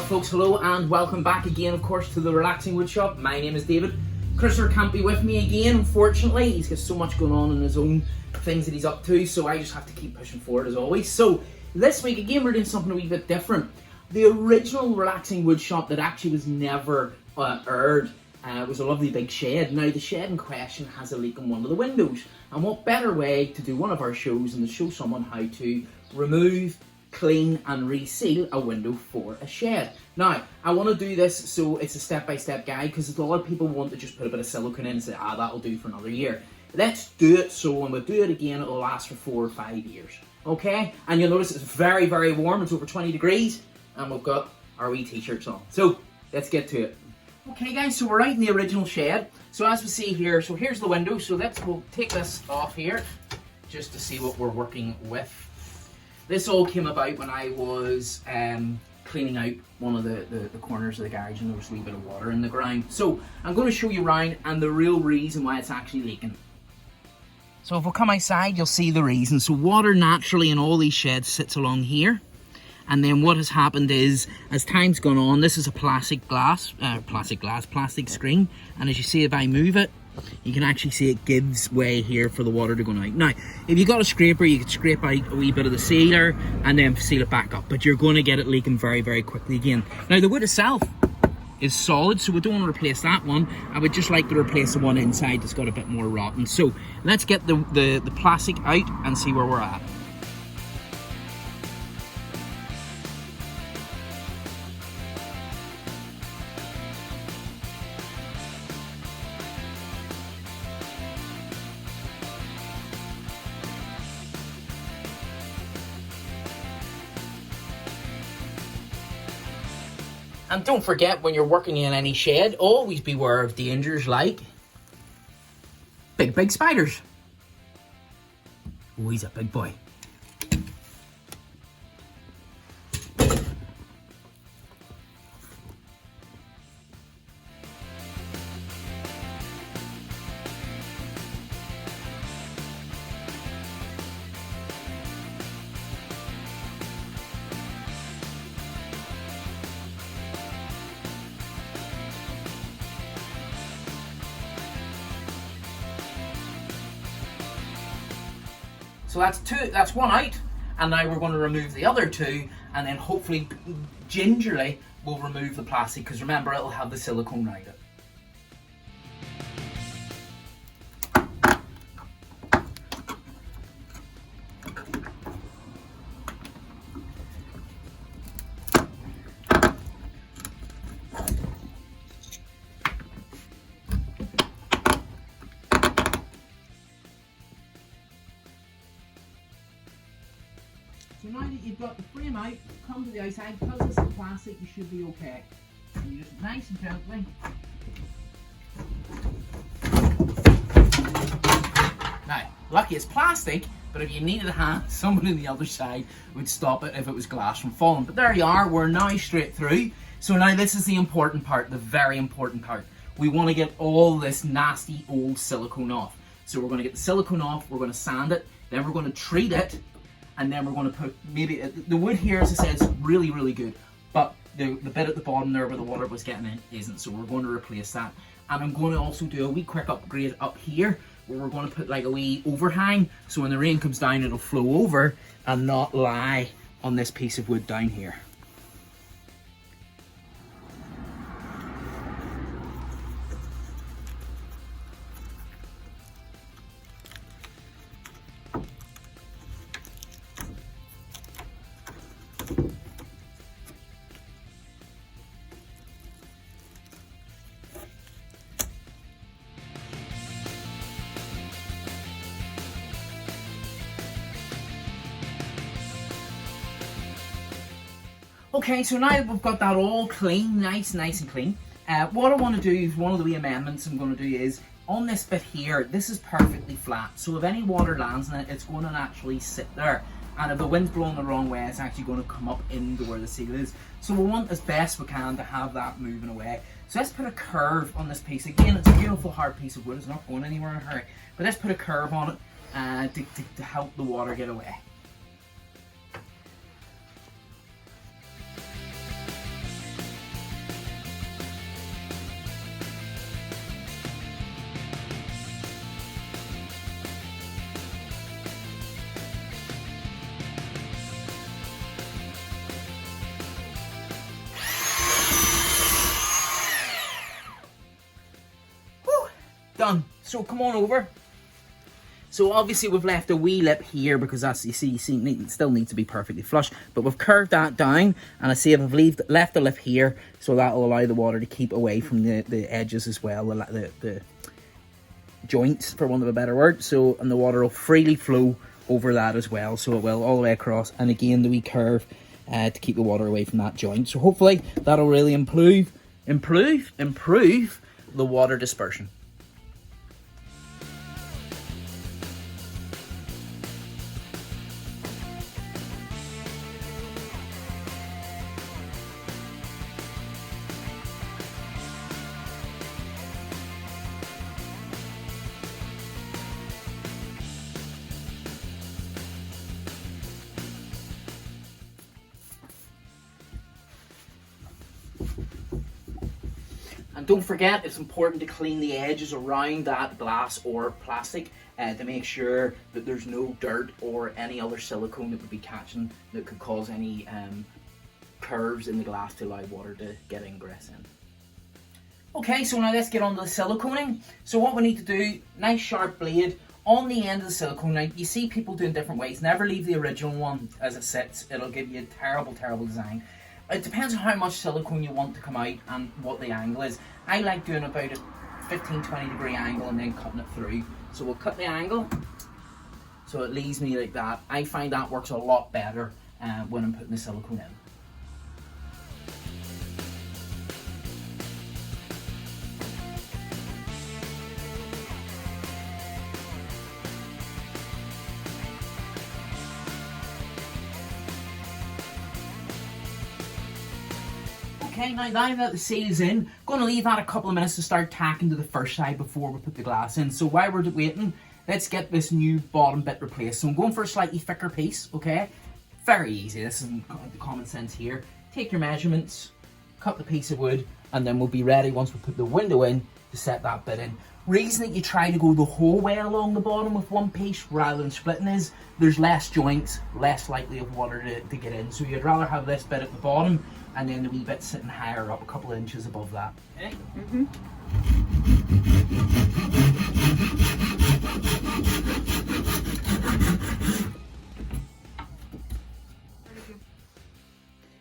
folks? Hello and welcome back again, of course, to the Relaxing Wood Shop. My name is David. Christopher can't be with me again, unfortunately. He's got so much going on in his own things that he's up to, so I just have to keep pushing forward as always. So this week again we're doing something a wee bit different. The original Relaxing Wood Shop that actually was never aired was a lovely big shed. Now the shed in question has a leak in one of the windows, and what better way to do one of our shows than to show someone how to remove, clean and reseal a window for a shed. Now, I want to do this so it's a step-by-step guide, because a lot of people want to just put a bit of silicone in and say, that'll do for another year. Let's do it so when we do it again, it'll last for 4 or 5 years. Okay? And you'll notice it's very, very warm. It's over 20 degrees, and we've got our wee t-shirts on. So, let's get to it. Okay guys, so we're out in the original shed. So as we see here, so here's the window. So we'll take this off here, just to see what we're working with. This all came about when I was cleaning out one of the corners of the garage, and there was a wee bit of water in the ground. So I'm going to show you around and the real reason why it's actually leaking. So if we come outside, you'll see the reason. So water naturally in all these sheds sits along here. And then what has happened is, as time's gone on, this is a plastic screen. And as you see, if I move it, you can actually see it gives way here for the water to go out. Now, if you've got a scraper, you could scrape out a wee bit of the sealer and then seal it back up. But you're going to get it leaking very, very quickly again. Now, the wood itself is solid, so we don't want to replace that one. I would just like to replace the one inside that's got a bit more rotten. So let's get the plastic out and see where we're at. And don't forget, when you're working in any shed, always beware of dangers like big spiders. Oh, he's a big boy. So that's one out, and now we're going to remove the other two, and then hopefully gingerly we'll remove the plastic, because remember, it'll have the silicone around it. So now that you've got the frame out, come to the outside. Because it's in plastic, you should be okay. And you just nice and gently. Now, lucky it's plastic, but if you needed a hand, someone on the other side would stop it if it was glass from falling. But there you are, we're now straight through. So now this is the important part, the very important part. We want to get all this nasty old silicone off. So we're going to get the silicone off, we're going to sand it, then we're going to treat it, and then we're going to put, maybe, the wood here, as I said, is really, really good, but the bit at the bottom there where the water was getting in isn't, so we're going to replace that. And I'm going to also do a wee quick upgrade up here, where we're going to put like a wee overhang, so when the rain comes down, it'll flow over and not lie on this piece of wood down here. Okay, so now that we've got that all clean, nice and clean, what I want to do is, one of the wee amendments I'm going to do is, on this bit here, this is perfectly flat, so if any water lands in it, it's going to naturally sit there. And if the wind's blowing the wrong way, it's actually going to come up into where the seal is. So we want, as best we can, to have that moving away. So let's put a curve on this piece. Again, it's a beautiful hard piece of wood, it's not going anywhere in a hurry. But let's put a curve on it to help the water get away. So come on over. So obviously we've left a wee lip here because that's, you see, it still needs to be perfectly flush. But we've curved that down, and I see I've left a lip here, so that will allow the water to keep away from the edges as well, the joints, for want of a better word. So, and the water will freely flow over that as well, so it will all the way across. And again, the wee curve to keep the water away from that joint. So hopefully that'll really improve the water dispersion. And don't forget, it's important to clean the edges around that glass or plastic to make sure that there's no dirt or any other silicone that would be catching that could cause any curves in the glass to allow water to get ingress in. Okay, so now let's get on to the siliconing. So what we need to do, nice sharp blade on the end of the silicone. Now, you see people doing different ways. Never leave the original one as it sits. It'll give you a terrible, terrible design. It depends on how much silicone you want to come out and what the angle is. I like doing about a 15-20 degree angle and then cutting it through. So we'll cut the angle so it leaves me like that. I find that works a lot better when I'm putting the silicone in. Okay, now that the seal's in, going to leave that a couple of minutes to start tacking to the first side before we put the glass in. So while we're waiting, let's get this new bottom bit replaced. So I'm going for a slightly thicker piece, okay? Very easy, this is the common sense here. Take your measurements, cut the piece of wood, and then we'll be ready once we put the window in to set that bit in. Reason that you try to go the whole way along the bottom with one piece rather than splitting is there's less joints, less likely of water to get in. So you'd rather have this bit at the bottom and then the wee bit sitting higher up, a couple of inches above that. Okay?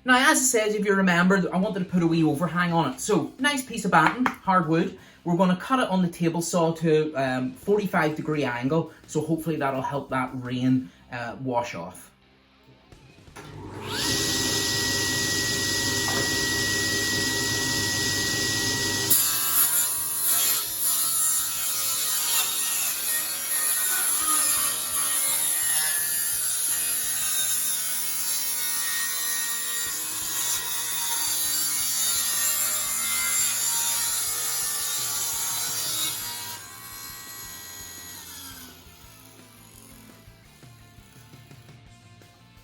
Now, as I said, if you remember, I wanted to put a wee overhang on it. So, nice piece of batten, hardwood. We're going to cut it on the table saw to 45 degree angle. So hopefully that'll help that rain wash off.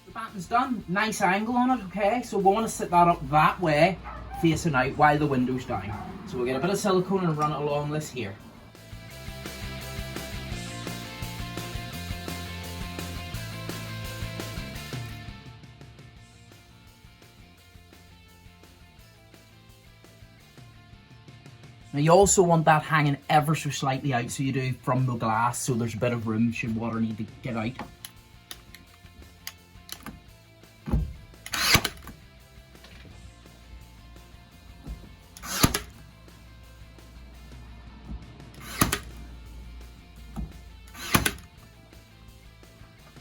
The batten's done, nice angle on it, okay? So we want to set that up that way, facing out while the window's down. So we'll get a bit of silicone and run it along this here. Now you also want that hanging ever so slightly out, so you do from the glass, so there's a bit of room should water need to get out.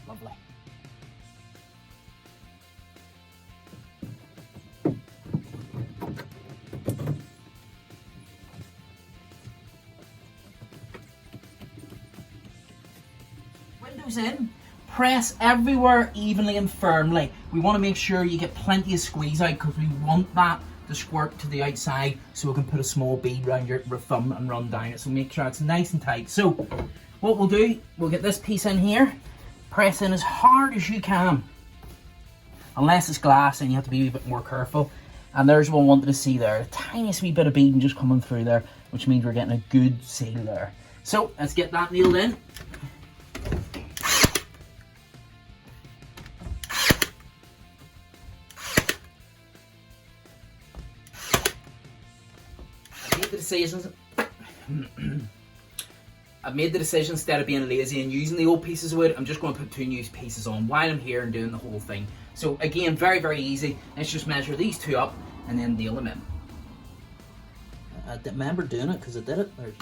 Lovely. Windows in, press everywhere evenly and firmly. We want to make sure you get plenty of squeeze out because we want that to squirt to the outside so we can put a small bead around your thumb and run down it. So make sure it's nice and tight. So what we'll do, we'll get this piece in here, press in as hard as you can. Unless it's glass and you have to be a bit more careful. And there's what I wanted to see there, the tiniest wee bit of beading just coming through there, which means we're getting a good seal there. So let's get that nailed in. I hate the decisions. I've made the decision, instead of being lazy and using the old pieces of wood, I'm just going to put 2 new pieces on while I'm here and doing the whole thing. So again, very, very easy. Let's just measure these 2 up and then nail them in. I remember doing it because I did it. There's,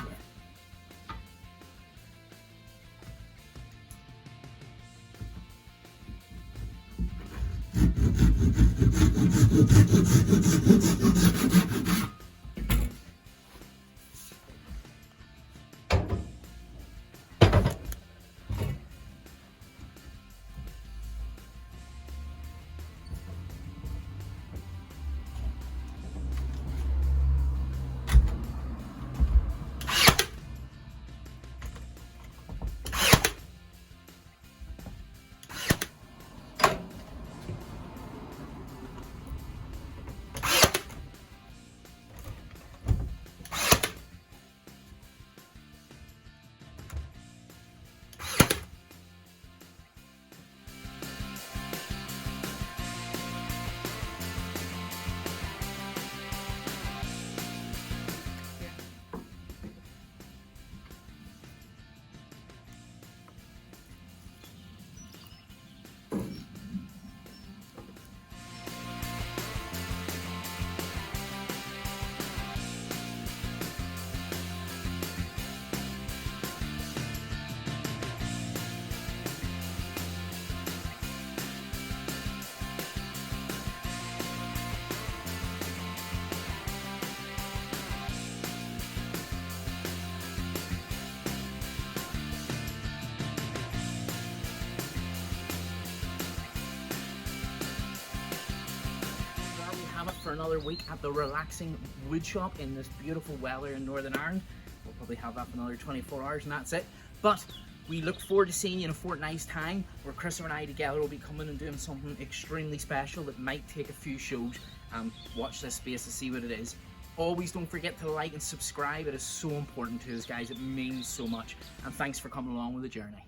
For another week at the relaxing wood shop in this beautiful weather in Northern Ireland. We'll probably have that for another 24 hours and that's it. But we look forward to seeing you in a fortnight's time, where Chris and I together will be coming and doing something extremely special that might take a few shows. Watch this space to see what it is. Always don't forget to like and subscribe. It is so important to us, guys. It means so much. And thanks for coming along with the journey.